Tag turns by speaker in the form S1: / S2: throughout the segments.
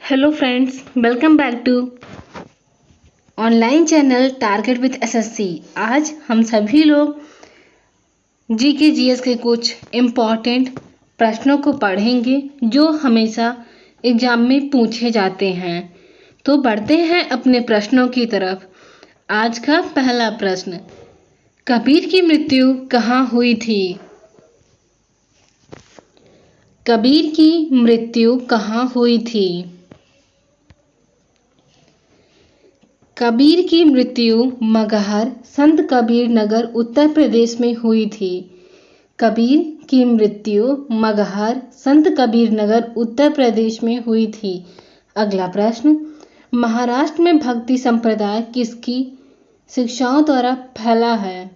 S1: Hello friends, welcome back to online channel target with SSC. आज हम सभी लोग जीके जीएस के कुछ इम्पॉर्टेंट प्रश्नों को पढ़ेंगे जो हमेशा एग्जाम में पूछे जाते हैं। तो बढ़ते हैं अपने प्रश्नों की तरफ। आज का पहला प्रश्न, कबीर की मृत्यु कहाँ हुई थी? कबीर की मृत्यु कहाँ हुई थी? कबीर की मृत्यु मगहर, संत कबीर नगर, उत्तर प्रदेश में हुई थी। कबीर की मृत्यु मगहर, संत कबीर नगर, उत्तर प्रदेश में हुई थी। अगला प्रश्न, महाराष्ट्र में भक्ति संप्रदाय किसकी शिक्षाओं द्वारा फैला है?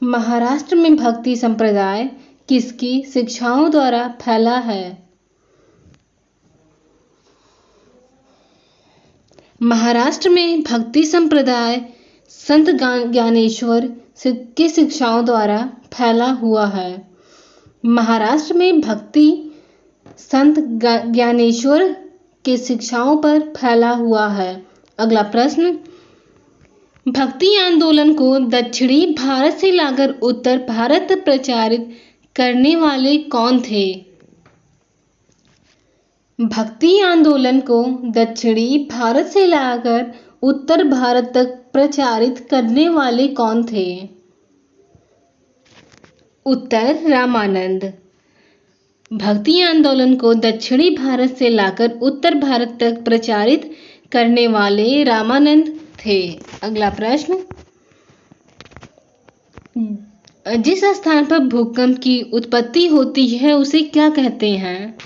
S1: महाराष्ट्र में भक्ति संप्रदाय किसकी शिक्षाओं द्वारा फैला है? महाराष्ट्र में भक्ति संप्रदाय संत ज्ञानेश्वर की शिक्षाओं द्वारा फैला हुआ है। महाराष्ट्र में भक्ति संत ज्ञानेश्वर के शिक्षाओं पर फैला हुआ है। अगला प्रश्न, भक्ति आंदोलन को दक्षिणी भारत से लाकर उत्तर भारत प्रचारित करने वाले कौन थे? भक्ति आंदोलन को दक्षिणी भारत से लाकर उत्तर भारत तक प्रचारित करने वाले कौन थे? उत्तर, रामानंद। भक्ति आंदोलन को दक्षिणी भारत से लाकर उत्तर भारत तक प्रचारित करने वाले रामानंद थे। अगला प्रश्न, जिस स्थान पर भूकंप की उत्पत्ति होती है उसे क्या कहते हैं?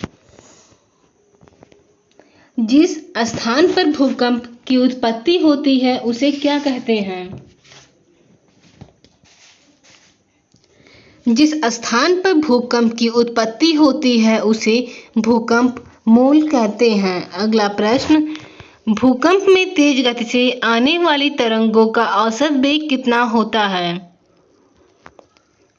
S1: जिस स्थान पर भूकंप की उत्पत्ति होती है उसे क्या कहते हैं? जिस स्थान पर भूकंप की उत्पत्ति होती है उसे भूकंप मूल कहते हैं। अगला प्रश्न, भूकंप में तेज गति से आने वाली तरंगों का औसत वेग कितना होता है?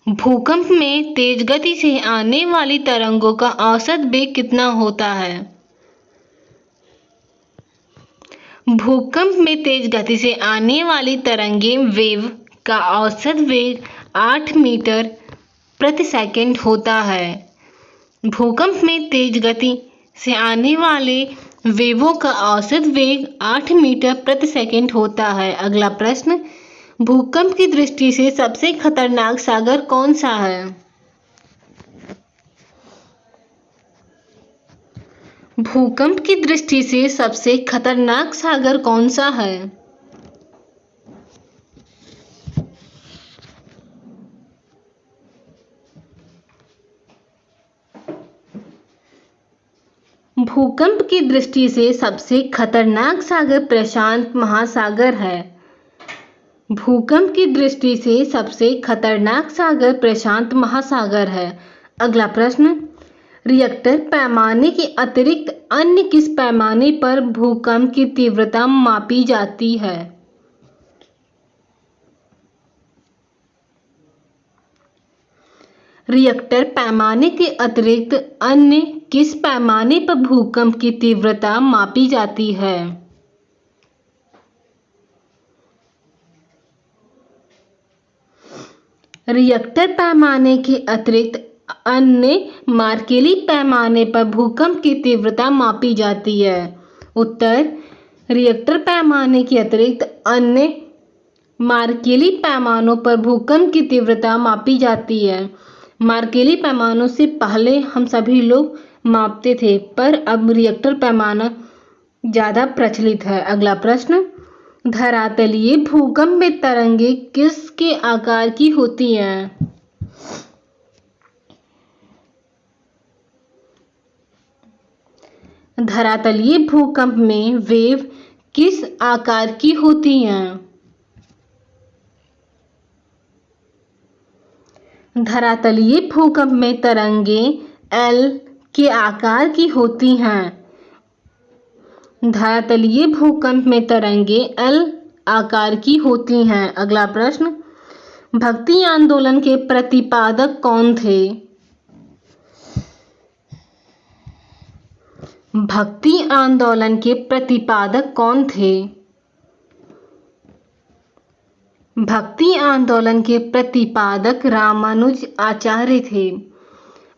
S1: भूकंप में तेज गति से आने वाली तरंगों का औसत वेग कितना होता है? भूकंप में तेज गति से आने वाली तरंगें वेव का औसत वेग 8 मीटर प्रति सेकंड होता है। भूकंप में तेज गति से आने वाले वेवों का औसत वेग 8 मीटर प्रति सेकंड होता है। अगला प्रश्न, भूकंप की दृष्टि से सबसे खतरनाक सागर कौन सा है? भूकंप की दृष्टि से सबसे खतरनाक सागर कौन सा है? भूकंप की दृष्टि से सबसे खतरनाक सागर प्रशांत महासागर है। भूकंप की दृष्टि से सबसे खतरनाक सागर प्रशांत महासागर है। अगला प्रश्न, रिएक्टर पैमाने के अतिरिक्त अन्य किस पैमाने पर भूकंप की तीव्रता मापी जाती है? रिएक्टर पैमाने के अतिरिक्त अन्य किस पैमाने पर भूकंप की तीव्रता मापी जाती है? रिएक्टर पैमाने के अतिरिक्त अन्य मार्केली पैमाने पर भूकंप की तीव्रता मापी जाती है। उत्तर, रिएक्टर पैमाने के अतिरिक्त अन्य मार्केली पैमानों पर भूकंप की तीव्रता मापी जाती है। मार्केली पैमानों से पहले हम सभी लोग मापते थे, पर अब रिएक्टर पैमाना ज़्यादा प्रचलित है। अगला प्रश्न, धरातलीय भूकंप में तरंगे किसके आकार की होती हैं? धरातलीय भूकंप में वेव किस आकार की होती हैं? धरातलीय भूकंप में तरंगें एल के आकार की होती हैं। धरातलीय भूकंप में तरंगें एल आकार की होती हैं। अगला प्रश्न, भक्ति आंदोलन के प्रतिपादक कौन थे? भक्ति आंदोलन के प्रतिपादक कौन थे? भक्ति आंदोलन के प्रतिपादक रामानुज आचार्य थे।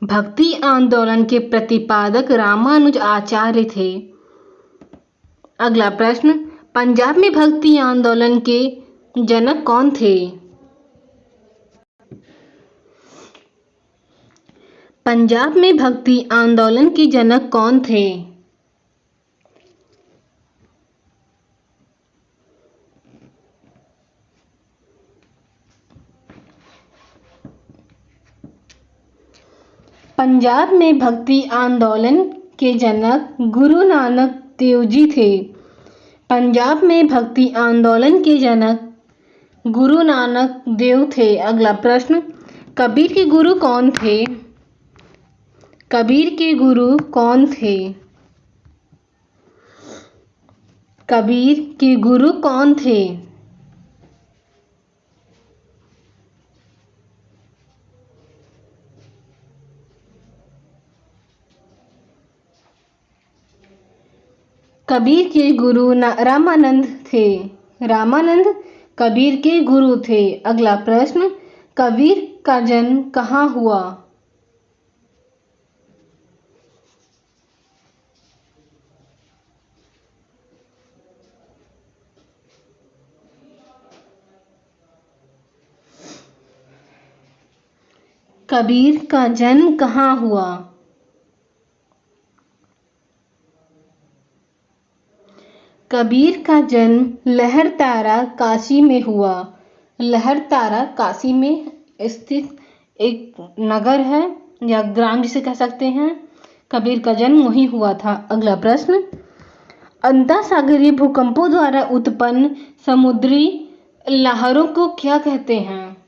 S1: भक्ति आंदोलन के प्रतिपादक रामानुज आचार्य थे। अगला प्रश्न, पंजाब में भक्ति आंदोलन के जनक कौन थे? पंजाब में भक्ति आंदोलन के जनक कौन थे? पंजाब में भक्ति आंदोलन के जनक गुरु नानक देव जी थे। पंजाब में भक्ति आंदोलन के जनक गुरु नानक देव थे। अगला प्रश्न, कबीर के गुरु कौन थे? कबीर के गुरु कौन थे? कबीर के गुरु कौन थे? कबीर के गुरु रामानंद थे। रामानंद कबीर के गुरु थे। अगला प्रश्न, कबीर का जन्म कहाँ हुआ? कबीर का जन्म कहाँ हुआ? कबीर का जन्म लहरतारा काशी में हुआ। लहरतारा काशी में स्थित एक नगर है या ग्राम जिसे कह सकते हैं। कबीर का जन्म वहीं हुआ था। अगला प्रश्न, अंतःसागरीय भूकंपों द्वारा उत्पन्न समुद्री लहरों को क्या कहते हैं?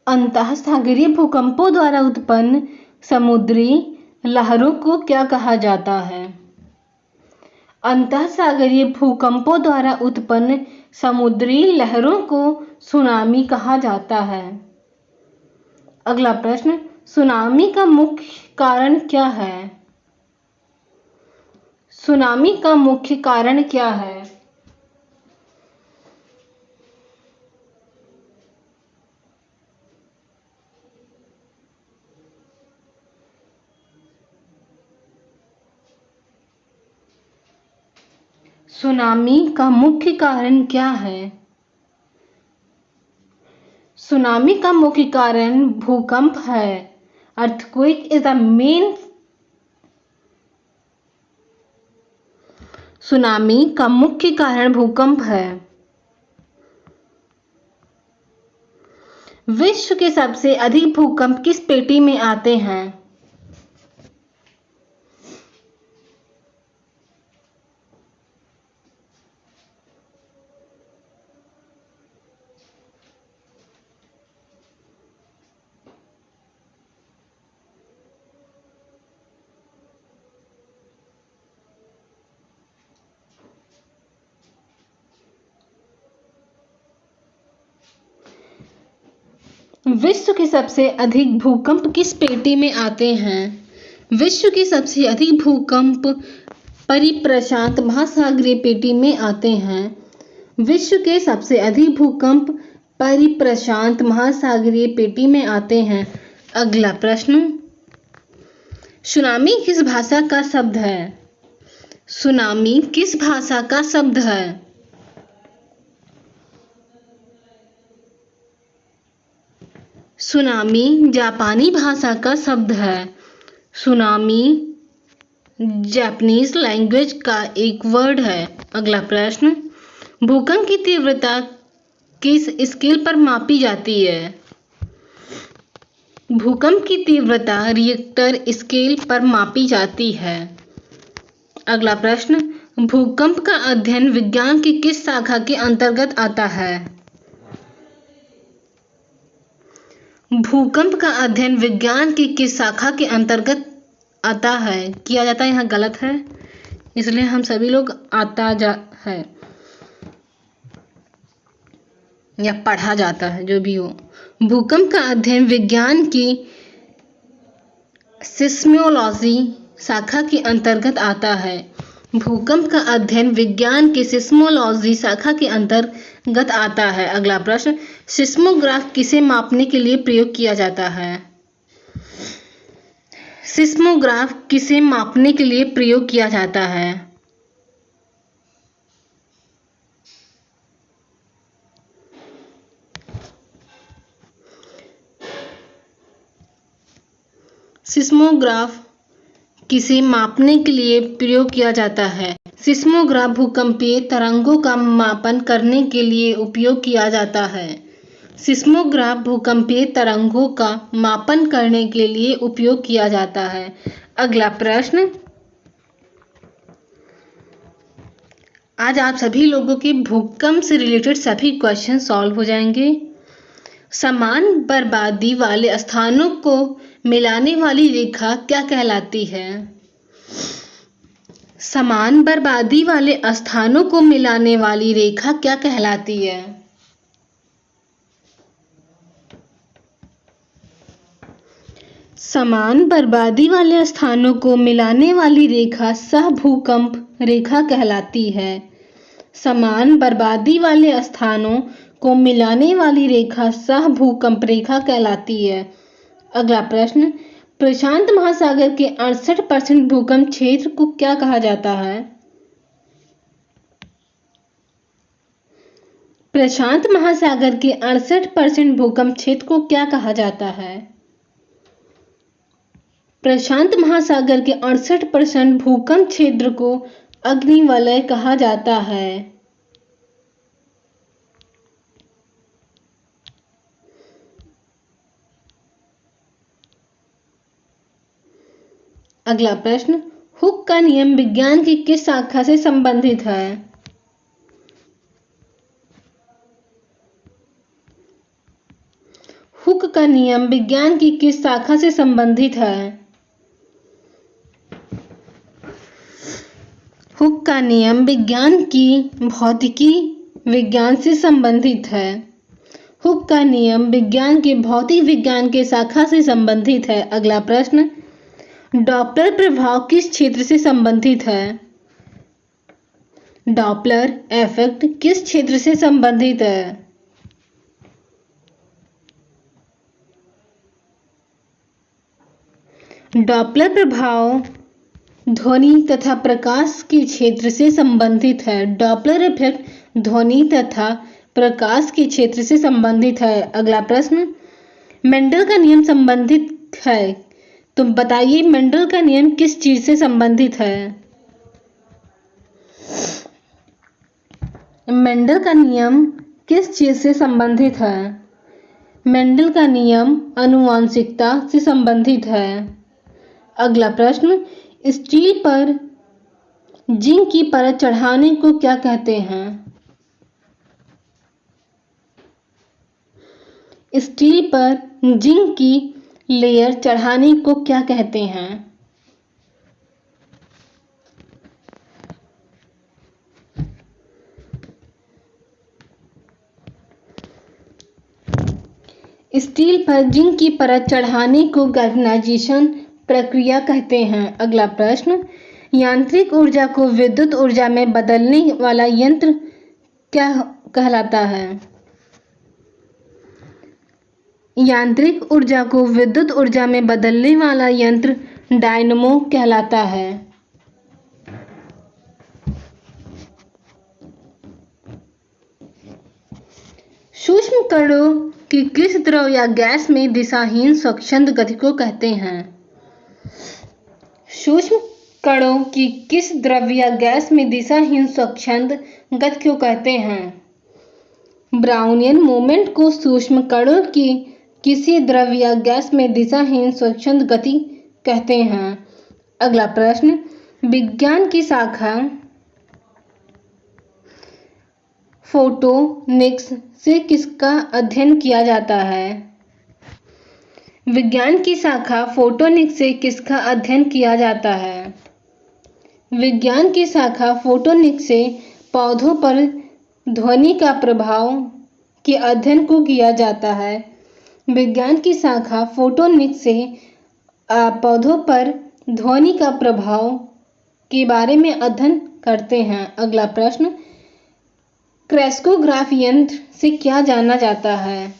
S1: अंतःसागरीय भूकंपों द्वारा उत्पन्न समुद्री लहरों को क्या कहा जाता है? अंतःसागरीय भूकंपों द्वारा उत्पन्न समुद्री लहरों को सुनामी कहा जाता है। अगला प्रश्न, सुनामी का मुख्य कारण क्या है? सुनामी का मुख्य कारण क्या है? सुनामी का मुख्य कारण क्या है? सुनामी का मुख्य कारण भूकंप है। Earthquake is the main. Tsunami का मुख्य कारण भूकंप है। विश्व के सबसे अधिक भूकंप किस पेटी में आते हैं? विश्व के सबसे अधिक भूकंप किस पेटी में आते हैं? विश्व के सबसे अधिक भूकंप परिप्रशांत महासागरीय पेटी में आते हैं। विश्व के सबसे अधिक भूकंप परिप्रशांत महासागरीय पेटी में आते हैं। अगला प्रश्न, सुनामी किस भाषा का शब्द है? सुनामी किस भाषा का शब्द है? सुनामी जापानी भाषा का शब्द है। सुनामी जापानीज लैंग्वेज का एक वर्ड है। अगला प्रश्न, भूकंप की तीव्रता किस स्केल पर मापी जाती है? भूकंप की तीव्रता रिएक्टर स्केल पर मापी जाती है। अगला प्रश्न, भूकंप का अध्ययन विज्ञान की किस शाखा के अंतर्गत आता है? भूकंप का अध्ययन विज्ञान की किस शाखा के अंतर्गत आता है? किया जाता है, यहाँ गलत है, इसलिए हम सभी लोग आता जा है या पढ़ा जाता है, जो भी हो। भूकंप का अध्ययन विज्ञान की सिस्मोलॉजी शाखा के अंतर्गत आता है। भूकंप का अध्ययन विज्ञान की सिस्मोलॉजी शाखा के अंतर्गत आता है। अगला प्रश्न, सिस्मोग्राफ किसे मापने के लिए प्रयोग किया जाता है? सिस्मोग्राफ किसे मापने के लिए प्रयोग किया जाता है? सिस्मोग्राफ किसे मापने के लिए प्रयोग किया जाता है? सिस्मोग्राफ भूकंपीय तरंगों का मापन करने के लिए उपयोग किया जाता है। सिस्मोग्राफ भूकंपीय तरंगों का मापन करने के लिए उपयोग किया जाता है। अगला प्रश्न, आज आप सभी लोगों के भूकंप से रिलेटेड सभी क्वेश्चन सॉल्व हो जाएंगे। समान बर्बादी वाले स्थानों को मिलाने वाली रेखा क्या कहलाती है? समान बर्बादी वाले स्थानों को मिलाने वाली रेखा क्या कहलाती है? समान बर्बादी वाले स्थानों को मिलाने वाली रेखा सहभूकंप रेखा कहलाती है। समान बर्बादी वाले स्थानों को मिलाने वाली रेखा सहभूकंप रेखा कहलाती है। अगला प्रश्न, प्रशांत महासागर के 68% भूकंप क्षेत्र को क्या कहा जाता है? प्रशांत महासागर के 68% भूकंप क्षेत्र को क्या कहा जाता है? प्रशांत महासागर के 68% भूकंप क्षेत्र को अग्निवलय कहा जाता है। अगला प्रश्न, हुक का नियम विज्ञान की किस शाखा से संबंधित है? हुक का नियम विज्ञान की किस शाखा से संबंधित है? हुक का नियम विज्ञान की भौतिकी विज्ञान से संबंधित है। हुक का नियम विज्ञान के भौतिक विज्ञान के शाखा से संबंधित है। अगला प्रश्न, डॉपलर प्रभाव किस क्षेत्र से संबंधित है? डॉपलर इफेक्ट किस क्षेत्र से संबंधित है? डॉपलर प्रभाव ध्वनि तथा प्रकाश के क्षेत्र से संबंधित है। डॉपलर इफेक्ट ध्वनि तथा प्रकाश के क्षेत्र से संबंधित है। अगला प्रश्न, मेंडल का नियम संबंधित है, तो बताइए मेंडल का नियम किस चीज से संबंधित है? मेंडल का नियम किस चीज से संबंधित है? मेंडल का नियम आनुवंशिकता से संबंधित है। अगला प्रश्न, स्टील पर जिंक की परत चढ़ाने को क्या कहते हैं? स्टील पर जिंक की लेयर चढ़ाने को क्या कहते हैं? स्टील पर जिंक की परत चढ़ाने को गैल्वेनाइजेशन प्रक्रिया कहते हैं। अगला प्रश्न, यांत्रिक ऊर्जा को विद्युत ऊर्जा में बदलने वाला यंत्र क्या कहलाता है? यांत्रिक ऊर्जा को विद्युत ऊर्जा में बदलने वाला यंत्र डायनमो कहलाता है। सूक्ष्म कणों की किस द्रव या गैस में दिशाहीन स्वच्छंद गति को कहते हैं? सूक्ष्म कणों की किस द्रव या गैस में दिशाहीन स्वच्छंद गति को कहते हैं? ब्राउनियन मोमेंट को सूक्ष्म कणों की किसी द्रव या गैस में दिशाहीन स्वच्छंद गति कहते हैं। अगला प्रश्न, विज्ञान की शाखा फोटोनिक्स से किसका अध्ययन किया जाता है? विज्ञान की शाखा फोटोनिक्स से किसका अध्ययन किया जाता है? विज्ञान की शाखा फोटोनिक्स से पौधों पर ध्वनि का प्रभाव के अध्ययन को किया जाता है। विज्ञान की शाखा फोटोनिक्स से पौधों पर ध्वनि का प्रभाव के बारे में अध्ययन करते हैं। अगला प्रश्न, क्रेस्कोग्राफ यंत्र से क्या जाना जाता है?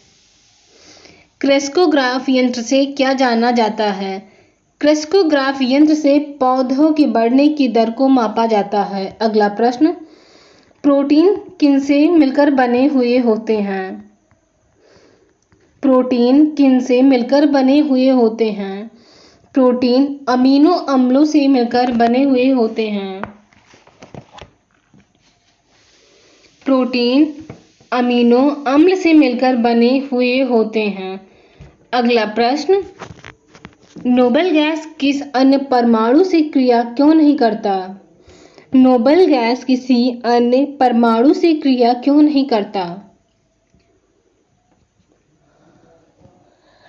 S1: क्रेस्कोग्राफ यंत्र से क्या जाना जाता है? क्रेस्कोग्राफ यंत्र से पौधों के बढ़ने की दर को मापा जाता है। अगला प्रश्न, प्रोटीन किनसे मिलकर बने हुए होते हैं? प्रोटीन किनसे मिलकर बने हुए होते हैं? प्रोटीन अमीनो अम्लों से मिलकर बने हुए होते हैं। प्रोटीन अमीनो अम्ल से मिलकर बने हुए होते हैं। अगला प्रश्न, नोबल गैस किस अन्य परमाणु से क्रिया क्यों नहीं करता? नोबल गैस किसी अन्य परमाणु से क्रिया क्यों नहीं करता?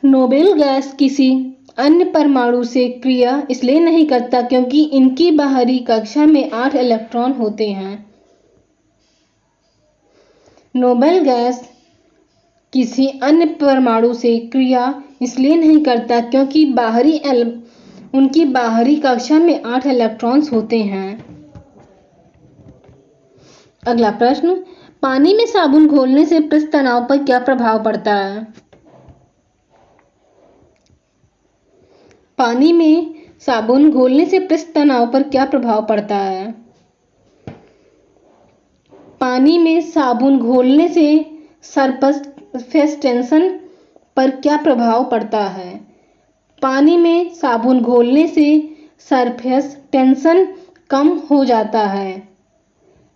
S1: नोबेल गैस किसी अन्य परमाणु से क्रिया इसलिए नहीं करता क्योंकि इनकी बाहरी कक्षा में 8 इलेक्ट्रॉन होते हैं। नोबेल गैस किसी अन्य परमाणु से क्रिया इसलिए नहीं करता क्योंकि उनकी बाहरी कक्षा में 8 इलेक्ट्रॉन्स होते हैं। अगला प्रश्न, पानी में साबुन घोलने से पृष्ठ तनाव पर क्या प्रभाव पड़ता है? पानी में साबुन घोलने से पृष्ठ तनाव पर क्या प्रभाव पड़ता है? पानी में साबुन घोलने से सरफेस टेंशन पर क्या प्रभाव पड़ता है? पानी में साबुन घोलने से सरफेस टेंशन कम हो जाता है।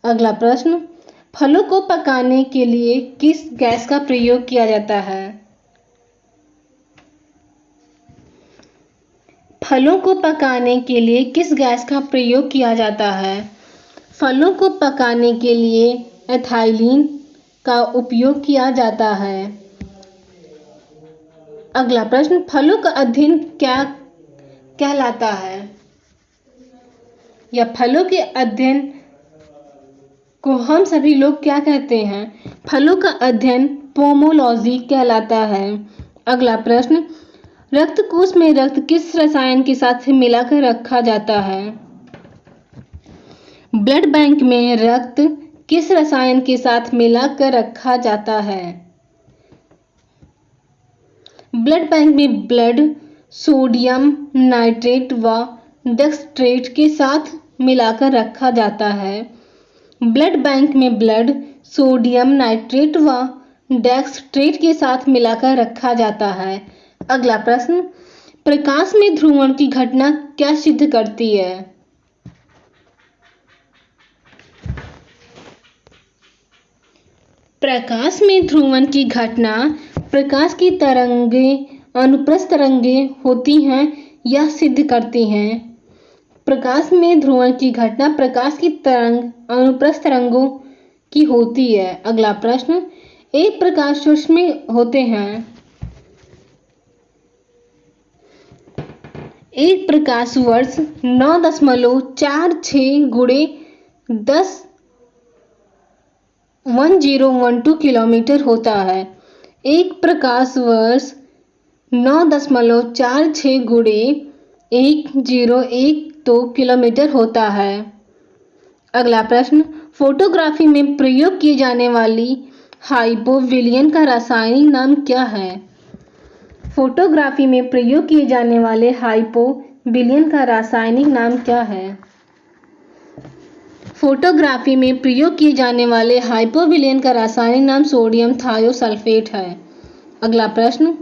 S1: अगला प्रश्न, फलों को पकाने के लिए किस गैस का प्रयोग किया जाता है? फलों को पकाने के लिए किस गैस का प्रयोग किया जाता है? फलों को पकाने के लिए एथाइलिन का उपयोग किया जाता है। अगला प्रश्न, फलों का अध्ययन क्या कहलाता है? या फलों के अध्ययन को हम सभी लोग क्या कहते हैं? फलों का अध्ययन पोमोलॉजी कहलाता है। अगला प्रश्न, रक्त कोश में रक्त किस रसायन के साथ मिलाकर रखा जाता है? ब्लड बैंक में रक्त किस रसायन के साथ मिलाकर रखा जाता है? ब्लड बैंक में ब्लड सोडियम नाइट्रेट व डेक्सट्रेट के साथ मिलाकर रखा जाता है। ब्लड बैंक में ब्लड सोडियम नाइट्रेट व डेक्सट्रेट के साथ मिलाकर रखा जाता है। अगला प्रश्न, प्रकाश में ध्रुवण की घटना क्या सिद्ध करती है? प्रकाश में ध्रुवण की घटना प्रकाश की तरंगें अनुप्रस्थ तरंगें होती हैं यह सिद्ध करती हैं। प्रकाश में ध्रुवण की घटना प्रकाश की तरंग अनुप्रस्थ तरंगों की होती है। अगला प्रश्न, एक प्रकाश वर्ष में होते हैं। एक प्रकाश वर्ष 9.46 गुणे 1012 किलोमीटर होता है। एक प्रकाश वर्ष 9.46 गुणे 1012 किलोमीटर होता है। अगला प्रश्न, फोटोग्राफी में प्रयोग की जाने वाली हाइपोविलियन का रासायनिक नाम क्या है? फोटोग्राफी में प्रयोग किए जाने वाले हाइपोविलियन का रासायनिक नाम क्या है? फोटोग्राफी में प्रयोग किए जाने वाले हाइपोविलियन का रासायनिक नाम सोडियम थायोसल्फेट है। अगला प्रश्न,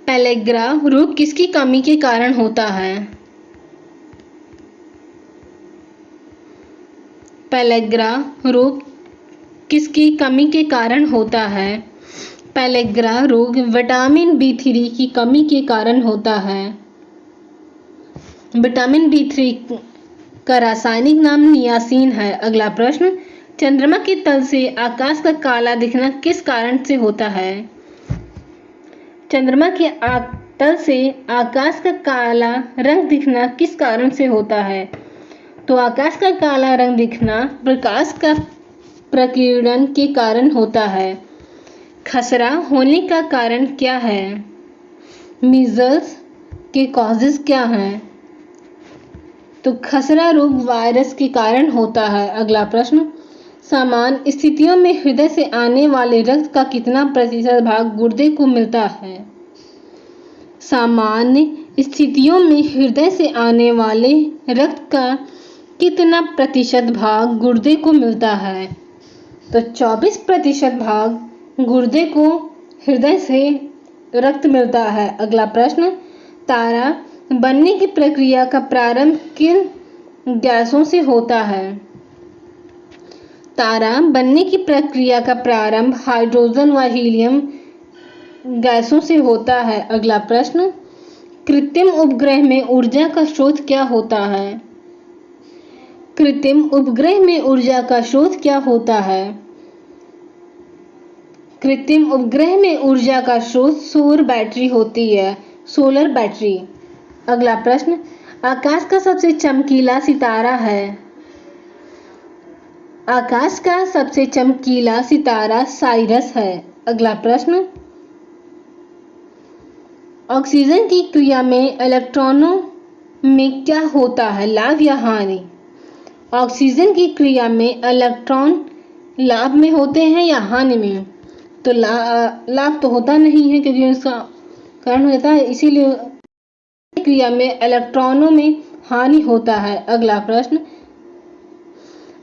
S1: पेलेग्रा रोग किसकी कमी के कारण होता है? पेलेग्रा रोग किसकी कमी के कारण होता है? पेलेग्रा रोग विटामिन B3 की कमी के कारण होता है। विटामिन B3 का रासायनिक नाम नियासिन है। अगला प्रश्न, चंद्रमा के तल से आकाश का काला दिखना किस कारण से होता है? चंद्रमा के तल से आकाश का काला रंग दिखना किस कारण से होता है? तो आकाश का काला रंग दिखना प्रकाश का प्रकीर्णन के कारण होता है। खसरा होने का कारण क्या है? मीजल्स के कॉजेज क्या हैं? तो खसरा रोग वायरस के कारण होता है। अगला प्रश्न, सामान्य स्थितियों में हृदय से आने वाले रक्त का कितना प्रतिशत भाग गुर्दे को मिलता है? सामान्य स्थितियों में हृदय से आने वाले रक्त का कितना प्रतिशत भाग गुर्दे को मिलता है? तो 24% भाग गुर्दे को हृदय से रक्त मिलता है। अगला प्रश्न, तारा बनने की प्रक्रिया का प्रारंभ किन गैसों से होता है? तारा बनने की प्रक्रिया का प्रारंभ हाइड्रोजन व हीलियम गैसों से होता है। अगला प्रश्न, कृत्रिम उपग्रह में ऊर्जा का स्रोत क्या होता है? कृत्रिम उपग्रह में ऊर्जा का स्रोत क्या होता है? कृत्रिम उपग्रह में ऊर्जा का स्रोत सौर बैटरी होती है, सोलर बैटरी। अगला प्रश्न, आकाश का सबसे चमकीला सितारा है? आकाश का सबसे चमकीला सितारा साइरस है। अगला प्रश्न, ऑक्सीजन की क्रिया में इलेक्ट्रॉनों में क्या होता है, लाभ या हानि? ऑक्सीजन की क्रिया में इलेक्ट्रॉन लाभ में होते हैं या हानि में? तो लाभ तो होता नहीं है क्योंकि उसका कारण हो जाता है, इसीलिए क्रिया में इलेक्ट्रॉनों में हानि होता है। अगला प्रश्न,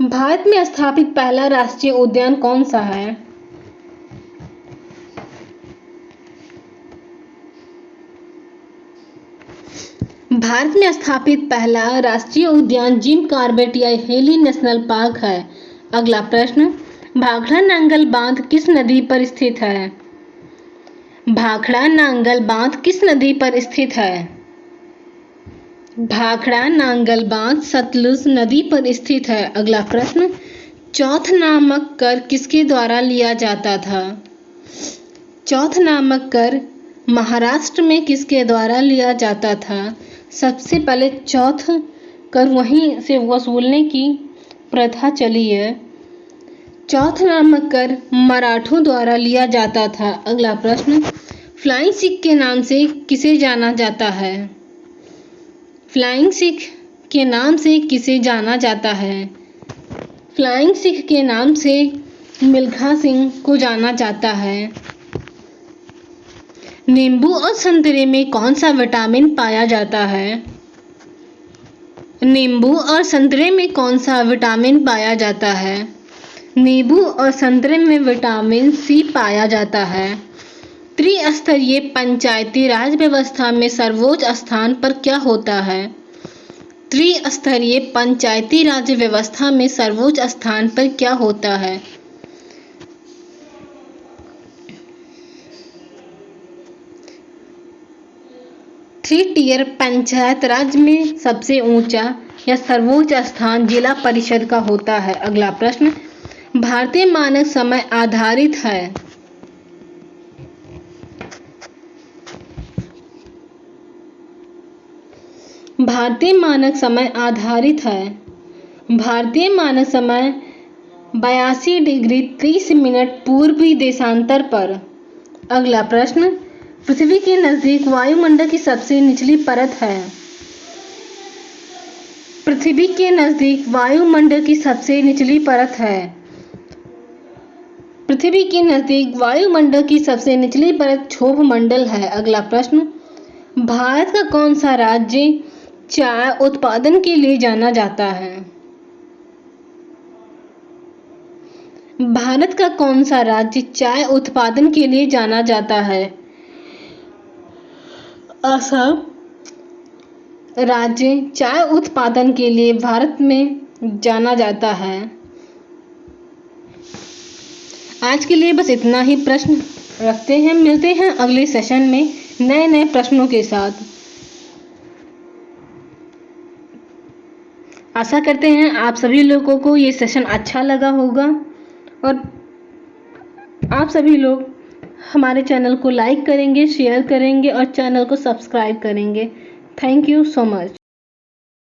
S1: भारत में स्थापित पहला राष्ट्रीय उद्यान कौन सा है? भारत में स्थापित पहला राष्ट्रीय उद्यान जिम कॉर्बेट या हेली नेशनल पार्क है। अगला प्रश्न, भाखड़ा नांगल बांध किस नदी पर स्थित है? भाखड़ा नांगल बांध किस नदी पर स्थित है? भाखड़ा नांगल बांध सतलुज नदी पर स्थित है। अगला प्रश्न, चौथ नामक कर किसके द्वारा लिया जाता था? चौथ नामक कर महाराष्ट्र में किसके द्वारा लिया जाता था? सबसे पहले चौथ कर वहीं से वसूलने की प्रथा चली है। चौथ नामक कर मराठों द्वारा लिया जाता था। अगला प्रश्न, फ्लाइंग सिख के नाम से किसे जाना जाता है? फ्लाइंग सिख के नाम से किसे जाना जाता है? फ्लाइंग सिख के नाम से मिल्खा सिंह को जाना जाता है। नींबू और संतरे में कौन सा विटामिन पाया जाता है? नींबू और संतरे में कौन सा विटामिन पाया जाता है? नींबू और संतरे में विटामिन सी पाया जाता है। त्रिस्तरीय पंचायती राज व्यवस्था में सर्वोच्च स्थान पर क्या होता है? त्रिस्तरीय पंचायती राज व्यवस्था में सर्वोच्च स्थान पर क्या होता है? थ्री टियर पंचायत राज में सबसे ऊंचा या सर्वोच्च स्थान जिला परिषद का होता है। अगला प्रश्न, भारतीय मानक समय आधारित है। भारतीय मानक समय आधारित है। भारतीय मानक समय 82 डिग्री 30 मिनट पूर्वी देशांतर पर। अगला प्रश्न, पृथ्वी के नजदीक वायुमंडल की सबसे निचली परत है। पृथ्वी के नजदीक वायुमंडल की सबसे निचली परत है। पृथ्वी के नजदीक वायुमंडल की सबसे निचली परत क्षोभ मंडल है। अगला प्रश्न, भारत का कौन सा राज्य चाय उत्पादन के लिए जाना जाता है? भारत का कौन सा राज्य चाय उत्पादन के लिए जाना जाता है? असम राज्य चाय उत्पादन के लिए भारत में जाना जाता है। आज के लिए बस इतना ही प्रश्न रखते हैं। मिलते हैं अगले सेशन में नए नए प्रश्नों के साथ। आशा करते हैं आप सभी लोगों को ये सेशन अच्छा लगा होगा और आप सभी लोग हमारे चैनल को लाइक करेंगे, शेयर करेंगे और चैनल को सब्सक्राइब करेंगे। Thank you so much.